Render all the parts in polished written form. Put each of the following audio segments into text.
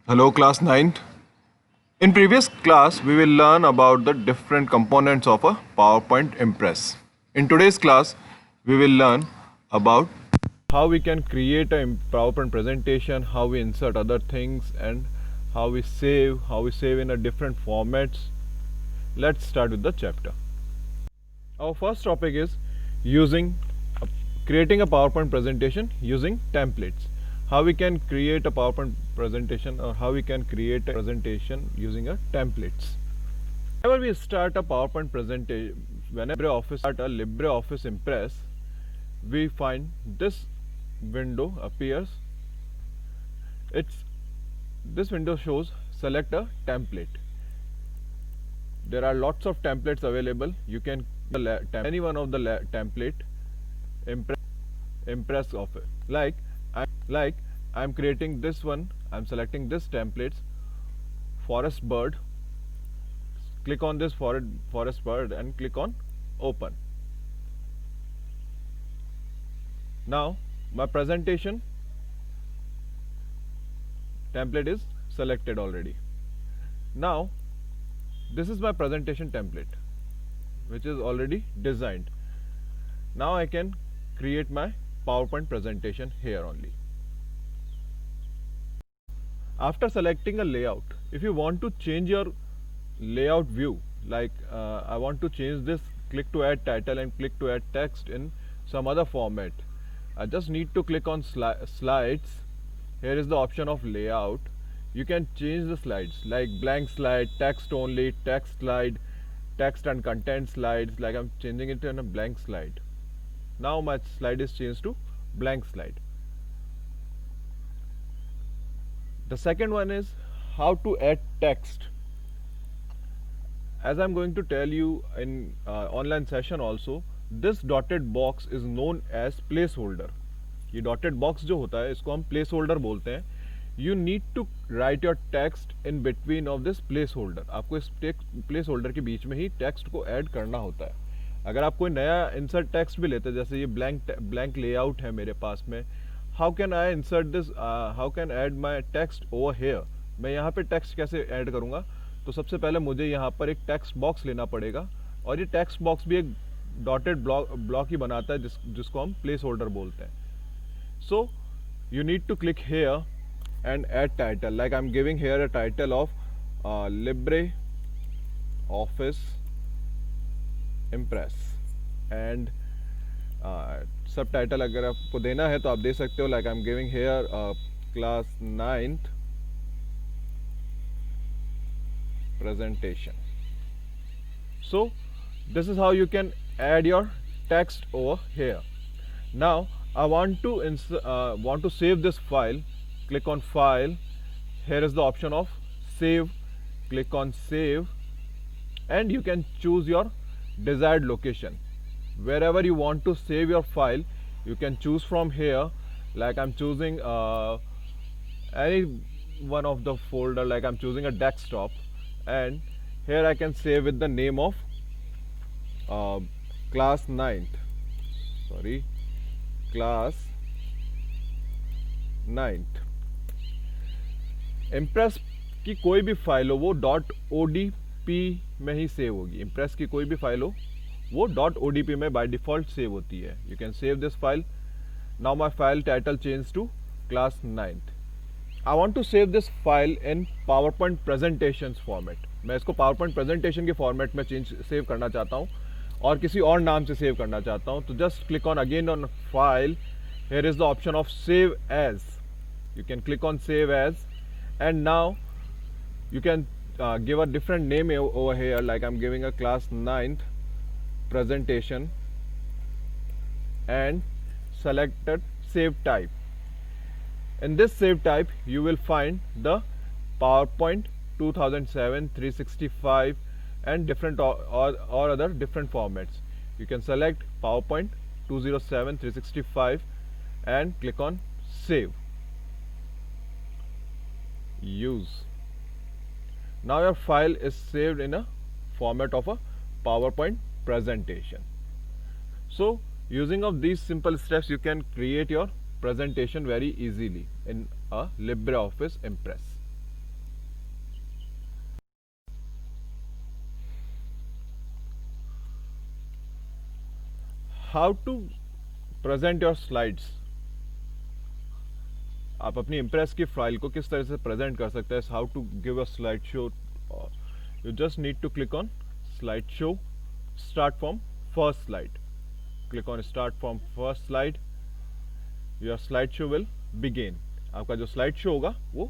Hello, class 9th. In previous class, we will learn about the different components of a PowerPoint Impress. In today's class, we will learn about how we can create a PowerPoint presentation, how we insert other things, and how we save in a different formats. Let's start with the chapter. Our first topic is using creating a PowerPoint presentation using templates. How we can create a PowerPoint presentation or how we can create a presentation using a templates. Whenever we start a PowerPoint presentation, whenever LibreOffice start a LibreOffice Impress, we find this window appears. This window shows select a template. There are lots of templates available. You can any one of the template impress of it. Like I'm creating this one. I'm selecting this templates forest bird. Click on this forest bird and click on open. Now my presentation template is selected already. Now this is my presentation template which is already designed. Now I can create my PowerPoint presentation here only. After selecting a layout, if you want to change your layout view, like I want to change this, click to add title and click to add text in some other format. I just need to click on slides. Here is the option of layout. You can change the slides like blank slide, text only, text slide, text and content slides. Like I'm changing it in a blank slide. Now my slide is changed to blank slide. The second one is how to add text. As I'm going to tell you in online session also, this dotted box is known as placeholder. ये dotted box जो होता है इसको हम placeholder बोलते हैं. You need to write your text in between of this placeholder. आपको इस placeholder के बीच में ही text को add करना होता है. अगर आप कोई नया insert text भी लेते हैं, जैसे ये blank layout है मेरे पास में, how can I insert this? How can I add my text over here? मैं यहाँ पे text कैसे add करूँगा? तो सबसे पहले मुझे यहाँ पर एक text box लेना पड़ेगा और ये text box भी एक dotted block ही बनाता है जिसको हम placeholder बोलते हैं. So you need to click here and add title. Like I'm giving here a title of LibreOffice Impress and subtitle अगर आपको देना है तो आप दे सकते हो. Like I'm giving here class 9th presentation. So this is how you can add your text over here. Now I want to save this file. Click on file. Here is the option of save. Click on save and you can choose your desired location. Wherever you want to save your file, you can choose from here. Like I'm choosing any one of the folder, like I'm choosing a desktop, and here I can save with the name of class 9th. Impress की कोई भी file हो वो .odp में ही save होगी. Impress की कोई भी फाइल हो वो .odp में बाय डिफॉल्ट सेव होती है. You can save this file. Now my file title change to class 9th. I want to save this file in PowerPoint presentations format. मैं इसको पावरपॉइंट प्रेजेंटेशन के फॉर्मेट में save करना चाहता हूँ और किसी और नाम से सेव करना चाहता हूँ. तो just click on again on file. Here is the option of save as. You can click on save as and now you can give a different name over here. Like I'm giving a class 9th presentation and selected save type. In this save type you will find the PowerPoint 2007, 365 and different or other different formats. You can select PowerPoint 207, 365 and click on save. Use. Now your file is saved in a format of a PowerPoint presentation. So using of these simple steps you can create your presentation very easily in a LibreOffice Impress. How to present your slides, आप अपनी impress की file को किस तरह से present कर सकते हैं. How to give a slide show. You just need to click on slide show, start from first slide. Click on start from first slide. Your slide show will begin. आपका जो slide show होगा वो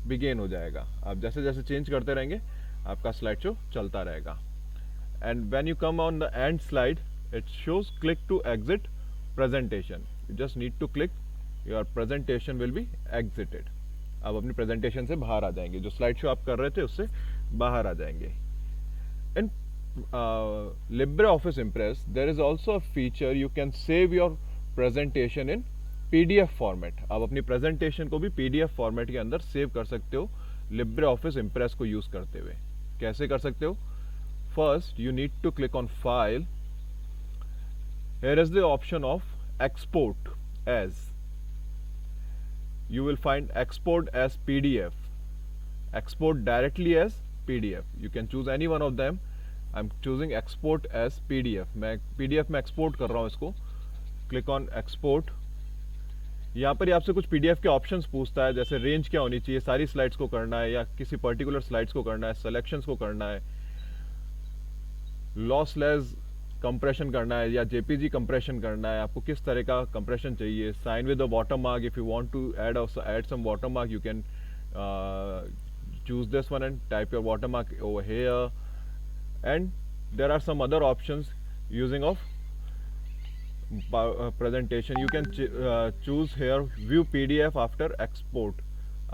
begin हो जाएगा. आप जैसे जैसे change करते रहेंगे आपका स्लाइड शो चलता रहेगा. And when you come on the end slide it shows click to exit presentation. You just need to click, your presentation will be exited. आप अपनी प्रेजेंटेशन से बाहर आ जाएंगे. जो स्लाइड शो आप कर रहे थे उससे बाहर आ जाएंगे. इन LibreOffice Impress there is also a feature you can save your presentation in PDF format. आप अपनी प्रेजेंटेशन को भी PDF फॉर्मेट के अंदर सेव कर सकते हो LibreOffice Impress को यूज करते हुए. कैसे कर सकते हो? First you need to click on file. Here is the option of export as. You will find export as PDF, export directly as PDF. You can choose any one of them. I'm choosing export as PDF. मैं PDF में export कर रहा हूँ इसको. Click on export. यहाँ पर ही आपसे कुछ PDF के ऑप्शंस पूछता है, जैसे रेंज क्या होनी चाहिए, सारी स्लाइड्स को करना है या किसी पर्टिकुलर स्लाइड्स को करना है, सिलेक्शंस को करना है, लॉसलेस कंप्रेशन करना है या JPG कंप्रेशन करना है, आपको किस तरह का कंप्रेशन चाहिए, sign with the watermark. If you want to add some watermark you can choose this one and type your watermark over here. And there are some other options using of presentation. You can choose here view PDF after export.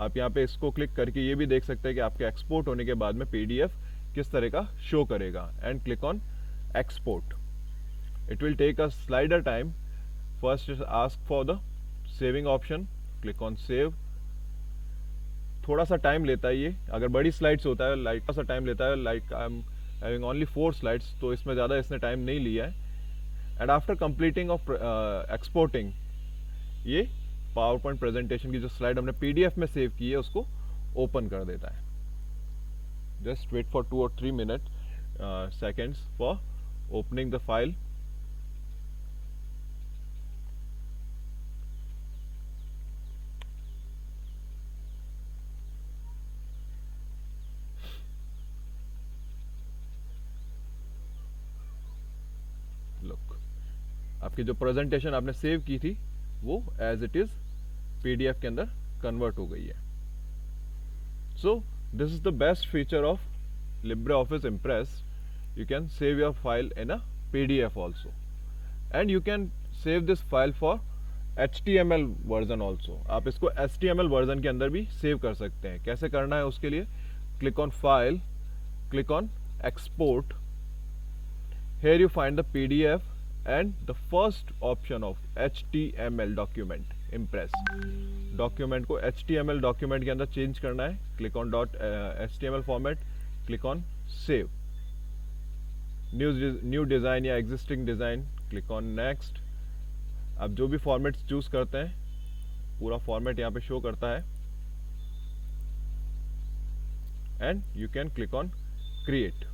आप यहाँ पे इसको click करके ये भी देख सकते हैं कि आपके एक्सपोर्ट होने के बाद में PDF किस तरह का शो करेगा. And click on export. It will take a slider time. First ask for the saving option. Click on save. थोड़ा सा टाइम लेता है ये. अगर बड़ी स्लाइड्स होता है लाइक सा टाइम लेता है. Like I am having only 4 slides, तो इसमें ज़्यादा इसने टाइम नहीं लिया है. And after completing of exporting ये पावर पॉइंट प्रेजेंटेशन की जो स्लाइड हमने PDF में सेव की है उसको ओपन कर देता है. Just wait for 2 or 3 minute seconds for opening the file. आपकी जो प्रेजेंटेशन आपने सेव की थी वो एज इट इज PDF के अंदर कन्वर्ट हो गई है. So this is the best feature of LibreOffice Impress. You can save your file in a PDF also, and you can save this file for HTML version also. आप इसको HTML version के अंदर भी save कर सकते हैं. कैसे करना है उसके लिए click on file, click on export. Here you find the PDF and the first option of HTML document. Impress document को HTML document के अंदर चेंज करना है. Click on .html format. Click on save. New design या existing design. Click on next. आप जो भी format choose करते हैं पूरा फॉर्मेट यहाँ पे शो करता है. And you can click on create.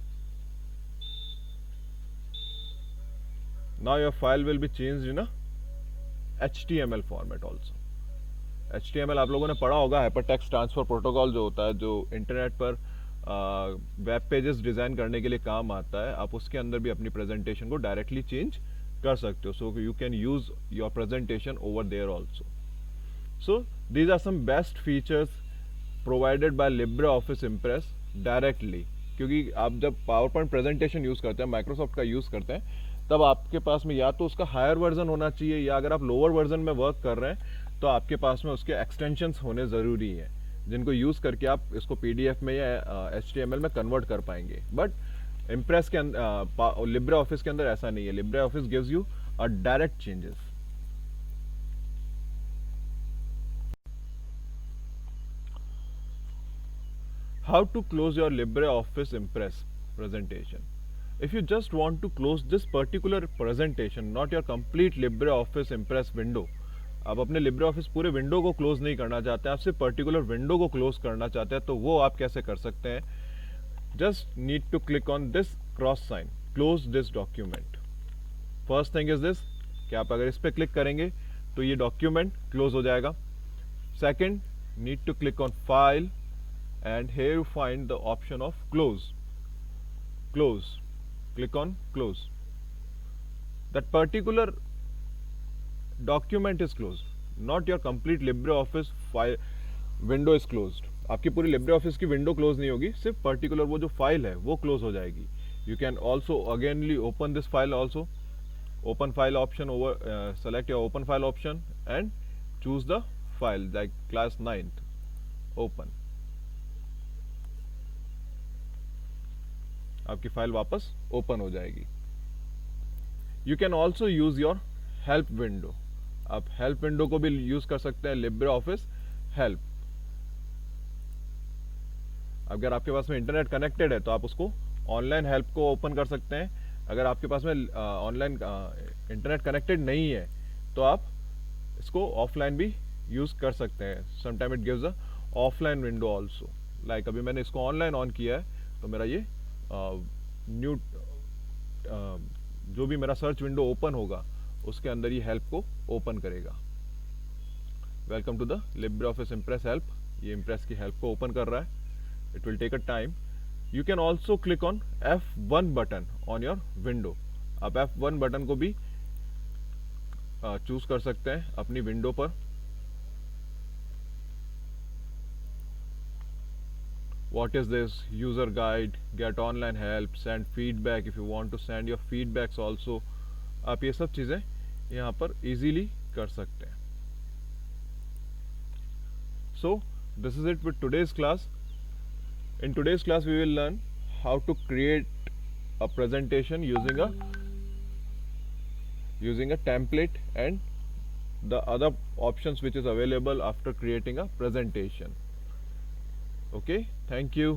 Now your file will be changed in a HTML format also. HTML आप लोगों ने पढ़ा होगा, हाइपरटेक्स्ट ट्रांसफर प्रोटोकॉल जो होता है, जो इंटरनेट पर वेब पेजेस डिज़ाइन करने के लिए काम आता है. आप उसके अंदर भी अपनी प्रेजेंटेशन को डायरेक्टली चेंज कर सकते हो. So you can use your presentation over there also. So these are some best features provided by LibreOffice Impress directly. क्योंकि आप जब पावर पॉइंट प्रेजेंटेशन यूज़ करते हैं, माइक्रोसॉफ्ट का यूज़ करते हैं, तब आपके पास में या तो उसका हायर वर्जन होना चाहिए, या अगर आप लोअर वर्जन में वर्क कर रहे हैं तो आपके पास में उसके एक्सटेंशंस होने ज़रूरी हैं, जिनको यूज़ करके आप इसको PDF में या HTML में कन्वर्ट कर पाएंगे. बट इम्प्रेस के अंदर, LibreOffice के अंदर ऐसा नहीं है. LibreOffice gives you a direct changes. How to close your LibreOffice Impress presentation. If you just want to close this particular presentation, not your complete LibreOffice Impress window, आप अपने LibreOffice पूरे विंडो को close नहीं करना चाहते, आप सिर्फ particular window को क्लोज करना चाहते हैं, तो वो आप कैसे कर सकते हैं? Just need to click on this cross sign, close this document. First thing is this, कि आप अगर इस पर क्लिक करेंगे तो ये डॉक्यूमेंट क्लोज हो जाएगा. Second, need to click on file and here you find the option of close. Click on close. That particular document is closed, not your complete LibreOffice file window is closed. आपकी पूरी LibreOffice की window close नहीं होगी, सिर्फ particular वो जो file है वो क्लोज हो जाएगी. You can also againly open this file also. Open file option over, select your open file option and choose the file like class 9th. Open. आपकी फाइल वापस ओपन हो जाएगी. You can also use your help window. आप help window को भी use कर सकते हैं, लिब्रे ऑफिस हेल्प. अगर आपके पास में इंटरनेट कनेक्टेड है तो आप उसको ऑनलाइन हेल्प को ओपन कर सकते हैं. अगर आपके पास में ऑनलाइन इंटरनेट कनेक्टेड नहीं है तो आप इसको ऑफलाइन भी यूज कर सकते हैं. Sometime it gives a offline window also. Like अभी मैंने इसको ऑनलाइन ऑन किया है तो मेरा ये न्यू जो भी मेरा सर्च विंडो ओपन होगा उसके अंदर ये हेल्प को ओपन करेगा. Welcome to the LibreOffice Impress help. ये इम्प्रेस की हेल्प को ओपन कर रहा है. It will take a time. You can also click on F1 button on your window. आप F1 बटन को भी चूज कर सकते हैं अपनी विंडो पर. What is this? User guide, get online help, send feedback if you want to send your feedbacks also. आप ये सब चीज़ें यहाँ पर easily कर सकते हैं. So this is it with today's class. In today's class we will learn how to create a presentation using a template and the other options which is available after creating a presentation. Okay, thank you.